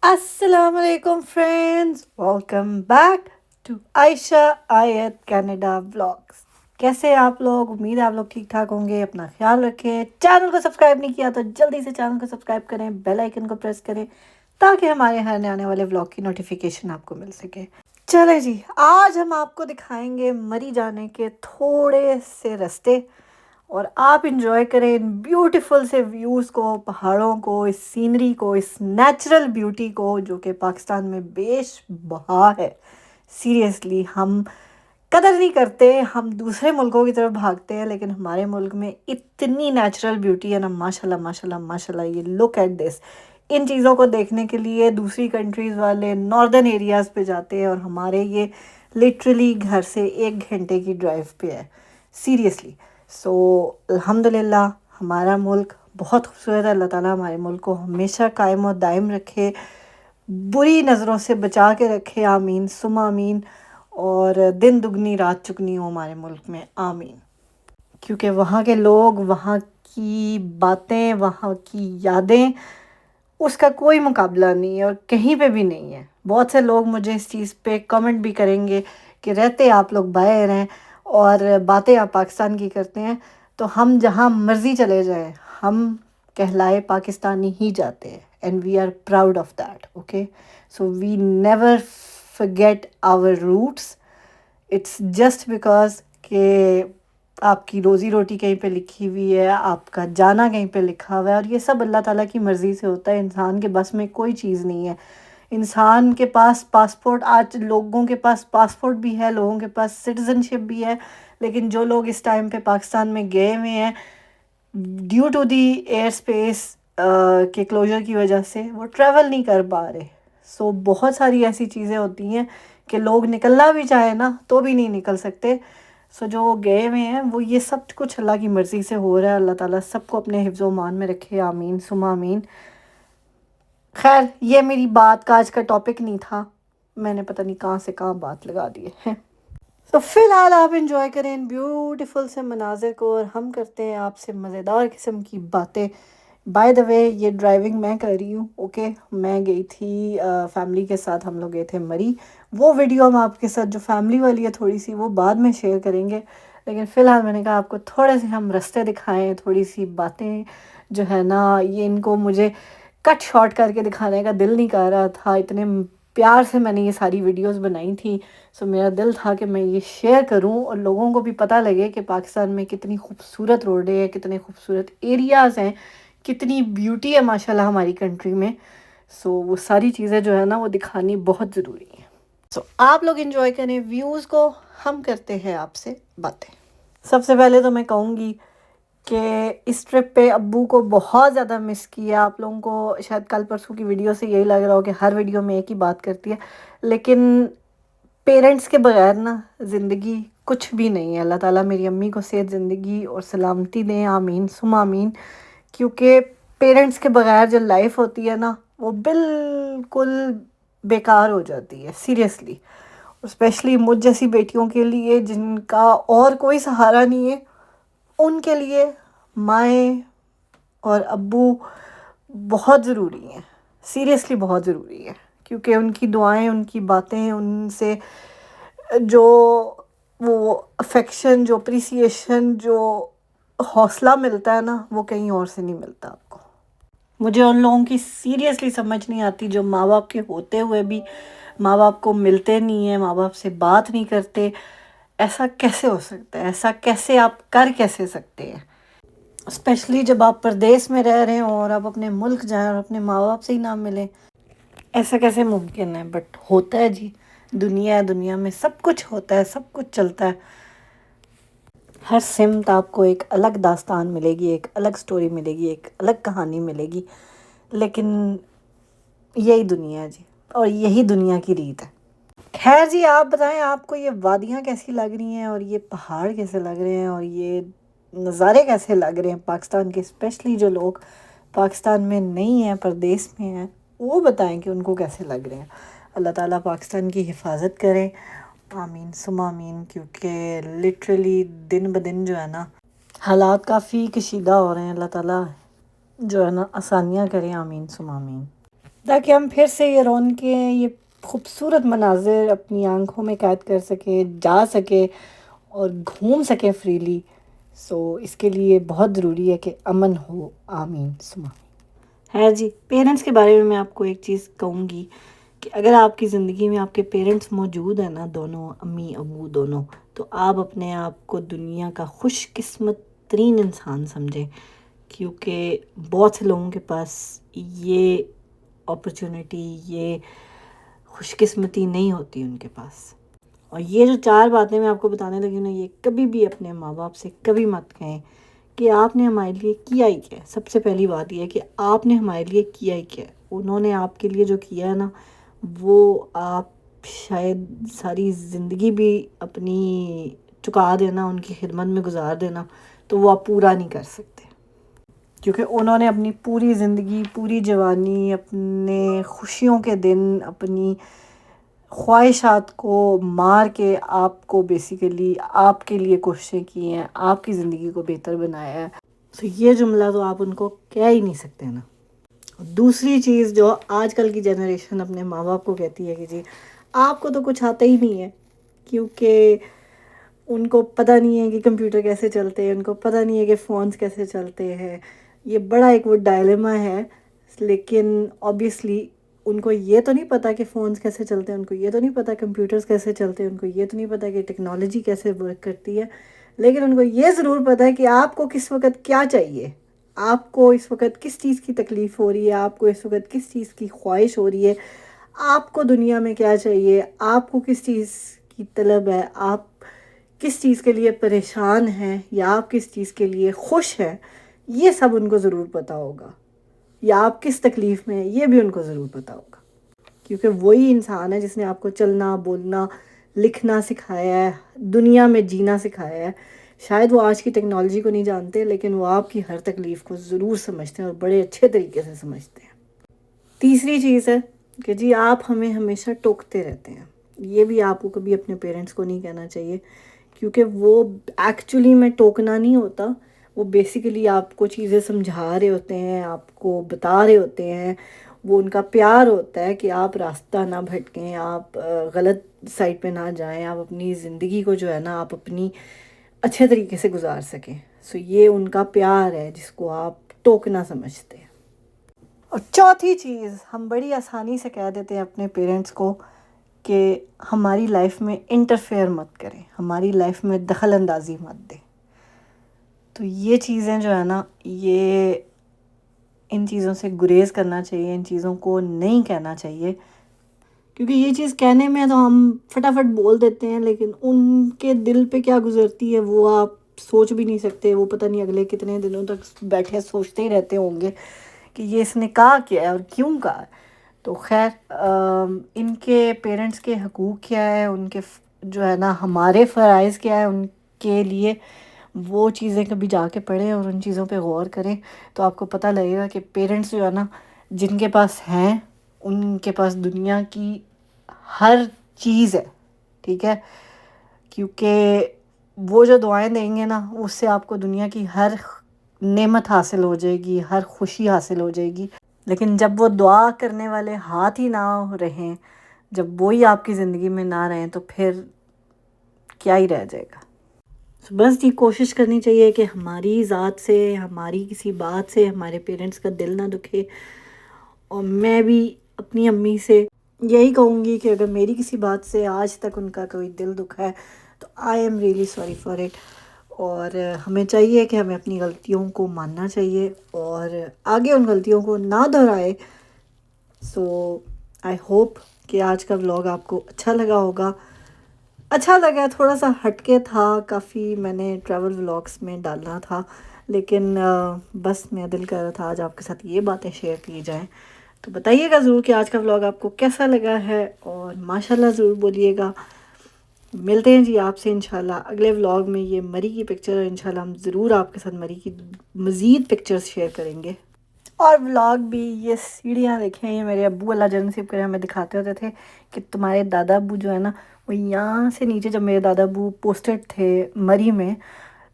السلام علیکم friends, welcome back to عائشہ آیت کینیڈا ولاگس۔ کیسے ہیں آپ لوگ؟ امید ہے آپ لوگ ٹھیک ٹھاک ہوں گے۔ اپنا خیال رکھیں۔ چینل کو سبسکرائب نہیں کیا تو جلدی سے چینل کو سبسکرائب کریں، بیل آئیکن کو پریس کریں تاکہ ہمارے ہر آنے والے ولاگ کی نوٹیفیکیشن آپ کو مل سکے۔ چلے جی، آج ہم آپ کو دکھائیں گے مری جانے کے تھوڑے سے رستے، اور آپ انجوائے کریں ان بیوٹیفل سے ویوز کو، پہاڑوں کو، اس سینری کو، اس نیچرل بیوٹی کو جو کہ پاکستان میں بیش بہا ہے۔ سیریسلی ہم قدر نہیں کرتے، ہم دوسرے ملکوں کی طرف بھاگتے ہیں، لیکن ہمارے ملک میں اتنی نیچرل بیوٹی ہے نا، ماشاءاللہ ماشاءاللہ ماشاءاللہ۔ یہ لک ایٹ دس، ان چیزوں کو دیکھنے کے لیے دوسری کنٹریز والے ناردرن ایریاز پہ جاتے ہیں، اور ہمارے یہ لٹرلی گھر سے 1 گھنٹے کی ڈرائیو پہ ہے، سیریسلی۔ سو الحمدللہ ہمارا ملک بہت خوبصورت ہے۔ اللہ تعالیٰ ہمارے ملک کو ہمیشہ قائم و دائم رکھے، بری نظروں سے بچا کے رکھے، آمین ثم آمین، اور دن دگنی رات چگنی ہو ہمارے ملک میں، آمین۔ کیونکہ وہاں کے لوگ، وہاں کی باتیں، وہاں کی یادیں، اس کا کوئی مقابلہ نہیں ہے اور کہیں پہ بھی نہیں ہے۔ بہت سے لوگ مجھے اس چیز پہ کمنٹ بھی کریں گے کہ رہتے آپ لوگ باہر ہیں اور باتیں آپ پاکستان کی کرتے ہیں، تو ہم جہاں مرضی چلے جائیں، ہم کہلائے پاکستانی ہی جاتے ہیں، and we are proud of that, okay. So we never forget our roots. It's just because کہ آپ کی روزی روٹی کہیں پہ لکھی ہوئی ہے، آپ کا جانا کہیں پہ لکھا ہوا ہے، اور یہ سب اللہ تعالیٰ کی مرضی سے ہوتا ہے۔ انسان کے بس میں کوئی چیز نہیں ہے۔ انسان کے پاس پاسپورٹ، آج لوگوں کے پاس پاسپورٹ بھی ہے، لوگوں کے پاس سٹیزن شپ بھی ہے، لیکن جو لوگ اس ٹائم پہ پاکستان میں گئے ہوئے ہیں due to the air space کے کلوجر کی وجہ سے، وہ ٹریول نہیں کر پا رہے۔ سو بہت ساری ایسی چیزیں ہوتی ہیں کہ لوگ نکلنا بھی چاہیں نا تو بھی نہیں نکل سکتے۔ سو جو گئے ہوئے ہیں وہ یہ سب کچھ اللہ کی مرضی سے ہو رہا ہے۔ اللہ تعالیٰ سب کو اپنے حفظ و امان میں رکھے، آمین ثم آمین۔ خیر، یہ میری بات کا آج کا ٹاپک نہیں تھا، میں نے پتہ نہیں کہاں سے کہاں بات لگا دی ہے۔ تو فی الحال آپ انجوائے کریں ان بیوٹیفل سے مناظر کو، اور ہم کرتے ہیں آپ سے مزیدار قسم کی باتیں۔ بائی دا وے، یہ ڈرائیونگ میں کر رہی ہوں، اوکے۔ میں گئی تھی فیملی کے ساتھ، ہم لوگ گئے تھے مری۔ وہ ویڈیو ہم آپ کے ساتھ جو فیملی والی ہے تھوڑی سی، وہ بعد میں شیئر کریں گے، لیکن فی الحال میں نے کہا آپ کو تھوڑے سے ہم رستے دکھائیں، تھوڑی سی باتیں جو ہے نا، یہ ان کو مجھے کٹ شارٹ کر کے دکھانے کا دل نہیں کر رہا تھا، اتنے پیار سے میں نے یہ ساری ویڈیوز بنائی تھی۔ سو میرا دل تھا کہ میں یہ شیئر کروں اور لوگوں کو بھی پتہ لگے کہ پاکستان میں کتنی خوبصورت روڈیں ہیں، کتنے خوبصورت ایریاز ہیں، کتنی بیوٹی ہے ماشاءاللہ ہماری کنٹری میں۔ سو وہ ساری چیزیں جو ہے نا وہ دکھانی بہت ضروری ہیں۔ سو آپ لوگ انجوائے کریں ویوز کو، ہم کرتے ہیں آپ سے باتیں۔ سب سے پہلے تو میں کہوں گی کہ اس ٹرپ پہ ابو کو بہت زیادہ مس کیا۔ آپ لوگوں کو شاید کل پرسوں کی ویڈیو سے یہی لگ رہا ہو کہ ہر ویڈیو میں ایک ہی بات کرتی ہے، لیکن پیرنٹس کے بغیر نا زندگی کچھ بھی نہیں ہے۔ اللہ تعالیٰ میری امی کو صحت، زندگی اور سلامتی دیں، آمین ثم آمین۔ کیونکہ پیرنٹس کے بغیر جو لائف ہوتی ہے نا، وہ بالکل بیکار ہو جاتی ہے، سیریسلی۔ اسپیشلی مجھ جیسی بیٹیوں کے لیے جن کا اور کوئی سہارا نہیں ہے، ان کے لیے مائیں اور ابو بہت ضروری ہیں، سیریسلی بہت ضروری ہے۔ کیونکہ ان کی دعائیں، ان کی باتیں، ان سے جو وہ افیکشن، جو اپریسیشن، جو حوصلہ ملتا ہے نا، وہ کہیں اور سے نہیں ملتا آپ کو۔ مجھے ان لوگوں کی سیریسلی سمجھ نہیں آتی جو ماں باپ کے ہوتے ہوئے بھی ماں باپ کو ملتے نہیں ہیں، ماں باپ سے بات نہیں کرتے۔ ایسا کیسے ہو سکتا ہے؟ ایسا کیسے آپ کر کیسے سکتے ہیں؟ اسپیشلی جب آپ پردیس میں رہ رہے ہوں اور آپ اپنے ملک جائیں اور اپنے ماں باپ سے ہی نہ ملیں، ایسا کیسے ممکن ہے؟ بٹ ہوتا ہے جی، دنیا ہے، دنیا میں سب کچھ ہوتا ہے، سب کچھ چلتا ہے۔ ہر سمت آپ کو ایک الگ داستان ملے گی، ایک الگ سٹوری ملے گی، ایک الگ کہانی ملے گی، لیکن یہی دنیا ہے جی، اور یہی دنیا کی ریت ہے۔ خیر جی، آپ بتائیں آپ کو یہ وادیاں کیسی لگ رہی ہیں، اور یہ پہاڑ کیسے لگ رہے ہیں، اور یہ نظارے کیسے لگ رہے ہیں پاکستان کے؟ اسپیشلی جو لوگ پاکستان میں نہیں ہیں، پردیس میں ہیں، وہ بتائیں کہ ان کو کیسے لگ رہے ہیں۔ اللہ تعالیٰ پاکستان کی حفاظت کرے، آمین ثم آمین۔ کیونکہ لٹرلی دن بدن جو ہے نا حالات کافی کشیدہ ہو رہے ہیں۔ اللہ تعالیٰ جو ہے نا آسانیاں کریں، آمین ثم آمین۔ تاکہ ہم پھر سے یہ رونقیں، یہ خوبصورت مناظر اپنی آنکھوں میں قید کر سکیں، جا سکیں اور گھوم سکیں فریلی. اس کے لیے بہت ضروری ہے کہ امن ہو. آمین ثم آمین. ہے جی، پیرنٹس کے بارے میں آپ کو ایک چیز کہوں گی کہ اگر آپ کی زندگی میں آپ کے پیرنٹس موجود ہیں نا، دونوں امی ابو دونوں، تو آپ اپنے آپ کو دنیا کا خوش قسمت ترین انسان سمجھیں، کیونکہ بہت سے لوگوں کے پاس یہ اپرچونٹی، یہ خوش قسمتی نہیں ہوتی ان کے پاس. اور یہ جو 4 باتیں میں آپ کو بتانے لگی ہوں نا، یہ کبھی بھی اپنے ماں باپ سے کبھی مت کہیں کہ آپ نے ہمارے لیے کیا ہی کیا. سب سے پہلی بات یہ ہے کہ آپ نے ہمارے لیے کیا ہی کیا. انہوں نے آپ کے لیے جو کیا ہے نا، وہ آپ شاید ساری زندگی بھی اپنی چکا دینا، ان کی خدمت میں گزار دینا، تو وہ آپ پورا نہیں کر سکتے. کیونکہ انہوں نے اپنی پوری زندگی، پوری جوانی، اپنے خوشیوں کے دن، اپنی خواہشات کو مار کے آپ کو بیسیکلی آپ کے لیے کوششیں کی ہیں، آپ کی زندگی کو بہتر بنایا ہے. تو یہ جملہ تو آپ ان کو کہہ ہی نہیں سکتے نا. دوسری چیز جو آج کل کی جنریشن اپنے ماں باپ کو کہتی ہے کہ جی آپ کو تو کچھ آتا ہی نہیں ہے، کیونکہ ان کو پتہ نہیں ہے کہ کمپیوٹر کیسے چلتے ہیں، ان کو پتہ نہیں ہے کہ فونز کیسے چلتے ہیں. یہ بڑا ایک وہ ڈائلیما ہے. لیکن آبویسلی ان کو یہ تو نہیں پتہ کہ فونز کیسے چلتے ہیں، ان کو یہ تو نہیں پتہ کمپیوٹرز کیسے چلتے ہیں، ان کو یہ تو نہیں پتہ کہ ٹیکنالوجی کیسے ورک کرتی ہے. لیکن ان کو یہ ضرور پتہ ہے کہ آپ کو کس وقت کیا چاہیے، آپ کو اس وقت کس چیز کی تکلیف ہو رہی ہے، آپ کو اس وقت کس چیز کی خواہش ہو رہی ہے، آپ کو دنیا میں کیا چاہیے، آپ کو کس چیز کی طلب ہے، آپ کس چیز کے لیے پریشان ہیں، یا آپ کس چیز کے لیے خوش ہیں. یہ سب ان کو ضرور پتہ ہوگا. یا آپ کس تکلیف میں ہیں، یہ بھی ان کو ضرور پتہ ہوگا. کیونکہ وہی انسان ہے جس نے آپ کو چلنا، بولنا، لکھنا سکھایا ہے، دنیا میں جینا سکھایا ہے. شاید وہ آج کی ٹیکنالوجی کو نہیں جانتے، لیکن وہ آپ کی ہر تکلیف کو ضرور سمجھتے ہیں اور بڑے اچھے طریقے سے سمجھتے ہیں. تیسری چیز ہے کہ جی آپ ہمیں ہمیشہ ٹوکتے رہتے ہیں. یہ بھی آپ کو کبھی اپنے پیرنٹس کو نہیں کہنا چاہیے، کیونکہ وہ ایکچولی میں ٹوکنا نہیں ہوتا. وہ بیسیکلی آپ کو چیزیں سمجھا رہے ہوتے ہیں، آپ کو بتا رہے ہوتے ہیں. وہ ان کا پیار ہوتا ہے کہ آپ راستہ نہ بھٹکیں، آپ غلط سائڈ پہ نہ جائیں، آپ اپنی زندگی کو جو ہے نا آپ اپنی اچھے طریقے سے گزار سکیں. یہ ان کا پیار ہے جس کو آپ ٹوکنا سمجھتے ہیں. اور چوتھی چیز، ہم بڑی آسانی سے کہہ دیتے ہیں اپنے پیرنٹس کو کہ ہماری لائف میں انٹرفیئر مت کریں، ہماری لائف میں دخل اندازی مت دیں. تو یہ چیزیں جو ہے نا، یہ ان چیزوں سے گریز کرنا چاہیے، ان چیزوں کو نہیں کہنا چاہیے. کیونکہ یہ چیز کہنے میں تو ہم فٹافٹ بول دیتے ہیں، لیکن ان کے دل پہ کیا گزرتی ہے وہ آپ سوچ بھی نہیں سکتے. وہ پتہ نہیں اگلے کتنے دنوں تک بیٹھے سوچتے ہی رہتے ہوں گے کہ یہ اس نے کہا کیا ہے اور کیوں کہا ہے. تو خیر، ان کے پیرنٹس کے حقوق کیا ہے، ان کے جو ہے نا ہمارے فرائض کیا ہے ان کے لیے، وہ چیزیں کبھی جا کے پڑھیں اور ان چیزوں پہ غور کریں. تو آپ کو پتہ لگے گا کہ پیرنٹس جو ہے نا، جن کے پاس ہیں، ان کے پاس دنیا کی ہر چیز ہے. ٹھیک ہے، کیونکہ وہ جو دعائیں دیں گے نا، اس سے آپ کو دنیا کی ہر نعمت حاصل ہو جائے گی، ہر خوشی حاصل ہو جائے گی. لیکن جب وہ دعا کرنے والے ہاتھ ہی نہ رہیں، جب وہی آپ کی زندگی میں نہ رہیں، تو پھر کیا ہی رہ جائے گا. بس یہ کوشش کرنی چاہیے کہ ہماری ذات سے، ہماری کسی بات سے ہمارے پیرنٹس کا دل نہ دکھے. اور میں بھی اپنی امی سے یہی کہوں گی کہ اگر میری کسی بات سے آج تک ان کا کوئی دل دکھا ہے تو I am really sorry for it. اور ہمیں چاہیے کہ ہمیں اپنی غلطیوں کو ماننا چاہیے اور آگے ان غلطیوں کو نہ دہرائے. آئی ہوپ کہ آج کا ولاگ آپ کو اچھا لگا ہوگا. اچھا لگا، تھوڑا سا ہٹ کے تھا، کافی میں نے ٹریول ولاگس میں ڈالنا تھا، لیکن بس میرا دل کر رہا تھا آج آپ کے ساتھ یہ باتیں شیئر کی جائیں. تو بتائیے گا ضرور کہ آج کا ولاگ آپ کو کیسا لگا ہے، اور ماشاءاللہ ضرور بولیے گا. ملتے ہیں جی آپ سے انشاءاللہ اگلے ولاگ میں. یہ مری کی پکچر ہے، انشاءاللہ ہم ضرور آپ کے ساتھ مری کی مزید پکچرز شیئر کریں گے. اور ولاگ بھی، یہ سیڑھیاں دیکھیں، یہ میرے ابو اللہ جنت نصیب کرے ہمیں دکھاتے ہوتے تھے کہ تمہارے دادا ابو جو ہے نا، وہ یہاں سے نیچے، جب میرے دادا ابو پوسٹڈ تھے مری میں،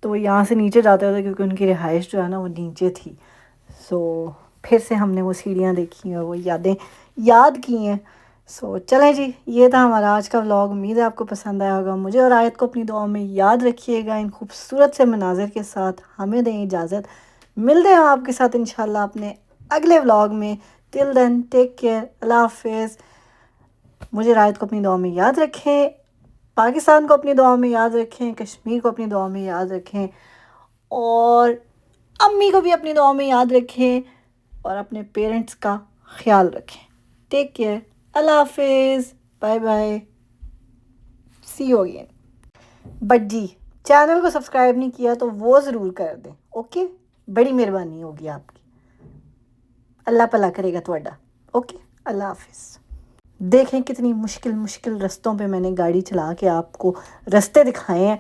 تو وہ یہاں سے نیچے جاتے ہوتے کیونکہ ان کی رہائش جو ہے نا وہ نیچے تھی. پھر سے ہم نے وہ سیڑھیاں دیکھی ہیں اور وہ یادیں یاد کی ہیں. سو چلیں جی، یہ تھا ہمارا آج کا ولاگ. امید ہے آپ کو پسند آیا ہوگا. مجھے اور آیت کو اپنی دعاؤں میں یاد رکھیے گا. ان خوبصورت سے مناظر کے ساتھ ہمیں دیں اجازت. ملتے ہیں آپ کے ساتھ انشاءاللہ اپنے اگلے ولاگ میں. ٹل دین ٹیک کیئر. اللہ حافظ. مجھے اور آیت کو اپنی دعاؤں میں یاد رکھیں. پاکستان کو اپنی دعاؤں میں یاد رکھیں. کشمیر کو اپنی دعاؤں میں یاد رکھیں. اور امی کو بھی اپنی دعاؤں میں یاد رکھیں. اور اپنے پیرنٹس کا خیال رکھیں. ٹیک کیئر. اللہ حافظ. Bye bye. See you again. But جی چینل کو سبسکرائب نہیں کیا تو وہ ضرور کر دیں. اوکے، بڑی مہربانی ہوگی آپ کی. اللہ بھلا کرے گا تھوڑا. اوکے، اللہ حافظ. دیکھیں کتنی مشکل رستوں پہ میں نے گاڑی چلا کے آپ کو رستے دکھائے ہیں.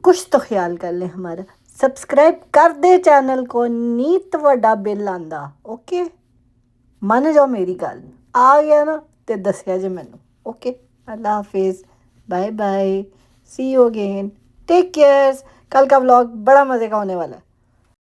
کچھ تو خیال کر لیں ہمارا. سبسکرائب کر دے چینل کو. نیت وڈا بل آندا. اوکے، من جاؤ میری گل. آ گیا نا تے دسیا جے مینوں. اوکے، اللہ حافظ. Bye bye. See you again. Take care. کل کا ولاگ بڑا مزے کا ہونے والا ہے.